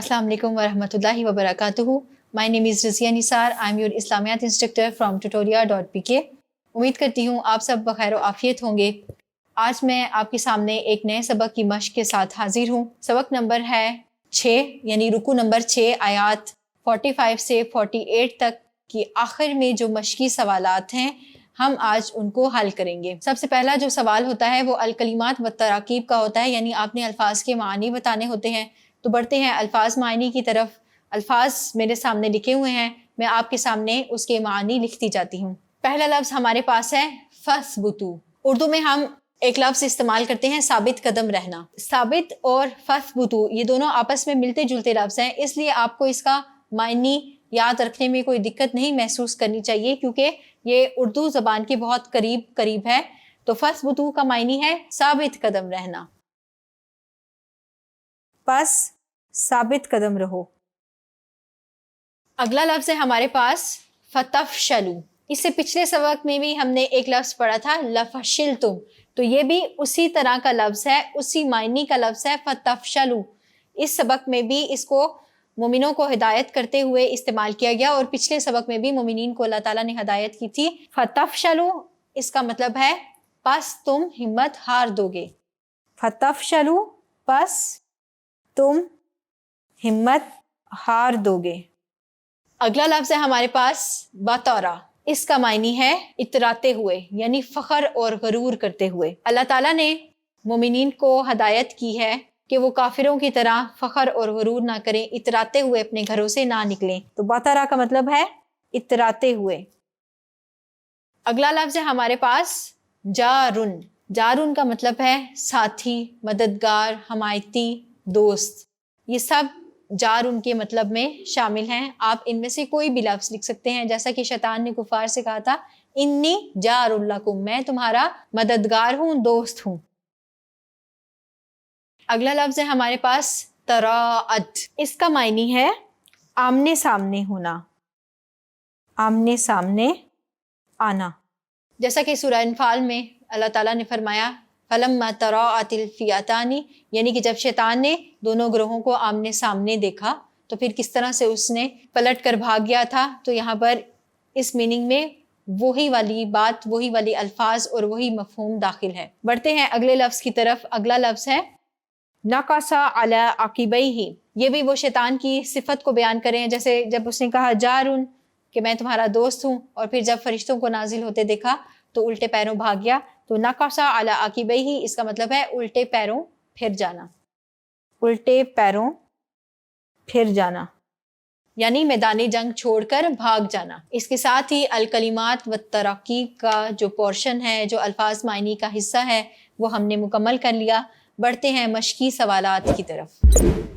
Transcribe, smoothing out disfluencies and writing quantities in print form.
Assalamu alaikum wa rahmatullahi wa barakatuhu. My name is Razia Nisar. I am your Islamiyat instructor from tutoria.pk. उम्मीद करती हूँ आप सब बखैर आफियत होंगे। आज मैं आपके सामने एक नए सबक की मश्क के साथ हाजिर हूँ। सबक नंबर है 6 यानी रुकू नंबर 6 आयात 45 से 48 तक की आखिर में जो मश्की सवालात हैं हम आज उनको हल करेंगे। सबसे पहला जो सवाल होता है वो अल-कलिमात व तराकीब का होता है, यानी आपने अल्फाज के मानी बताने होते हैं। तो बढ़ते हैं अल्फाज मानी की तरफ। अल्फाज मेरे सामने लिखे हुए हैं, मैं आपके सामने उसके मानी लिखती जाती हूँ। पहला लफ्ज़ हमारे पास है फस्बुतू। उर्दू में हम एक लफ्ज़ इस्तेमाल करते हैं साबित कदम रहना। साबित और फस्बुतू ये दोनों आपस में मिलते जुलते लफ्ज़ हैं, इसलिए आपको इसका मायनी याद रखने में कोई दिक्कत नहीं महसूस करनी चाहिए क्योंकि ये उर्दू ज़बान के बहुत करीब है। तो फस्बुतू का मायनी है साबित कदम रहना। बस साबित कदम रहो। अगला लफ्ज़ है हमारे पास फतफशलू। इससे पिछले सबक में भी हमने एक लफ्ज़ पढ़ा था लफशिलतुम, तो ये भी उसी तरह का लफ्ज़ है, उसी मायनी का लफ्ज़ है फतफशलू। इस सबक में भी इसको मोमिनों को हिदायत करते हुए इस्तेमाल किया गया और पिछले सबक में भी मोमिनीन को अल्लाह ताला ने हिदायत की थी। फतफशलू इसका मतलब है बस तुम हिम्मत हार दोगे। फतफशलू बस तुम हिम्मत हार दोगे। अगला लफ्ज़ है हमारे पास बतौरा। इसका मायनी है इतराते हुए, यानी फ़ख्र और गरूर करते हुए। अल्लाह ताला ने मोमिनीन को हदायत की है कि वो काफिरों की तरह फ़ख्र और गरूर ना करें, इतराते हुए अपने घरों से ना निकलें। तो बतौरा का मतलब है इतराते हुए। अगला लफ्ज़ है हमारे पास जारुन। जारुन का मतलब है साथी, मददगार, हमायती, दोस्त। ये सब जारुन के मतलब में शामिल हैं। आप इनमें से कोई भी लफ्ज़ लिख सकते हैं, जैसा कि शैतान ने कुफार से कहा था इन्नी जारुन लकुम, मैं तुम्हारा मददगार हूँ, दोस्त हूँ। अगला लफ्ज़ है हमारे पास तराअत। इसका मायनी है आमने सामने होना, आमने सामने आना। जैसा कि सूरह अनफाल में अल्लाह ताला ने फरमाया फलम्मा तराअतिल फिअतानी, यानी कि जब शैतान ने दोनों ग्रोहों को आमने सामने देखा तो फिर किस तरह से उसने पलट कर भाग गया था। तो यहाँ पर इस मीनिंग में वही वाली बात, वही वाली अल्फाज और वही मफहूम दाखिल है। बढ़ते हैं अगले लफ्ज़ की तरफ। अगला लफ्ज़ है नक़सा अला अक़िबैहि। ये भी वो शैतान की सिफत को बयान करें, जैसे जब उसने कहा जारुन कि मैं तुम्हारा दोस्त हूँ, और फिर जब फरिश्तों को नाजिल होते देखा तो उल्टे पैरों भाग गया। तो नक़सा अला अक़िबैहि इसका मतलब है उल्टे पैरों फिर जाना, उल्टे पैरों फिर जाना, यानी मैदानी जंग छोड़कर भाग जाना। इसके साथ ही अल-कलिमात व तराकीब का जो पोर्शन है, जो अल्फाज मायनी का हिस्सा है, वो हमने मुकम्मल कर लिया। बढ़ते हैं मश्की सवालात की तरफ।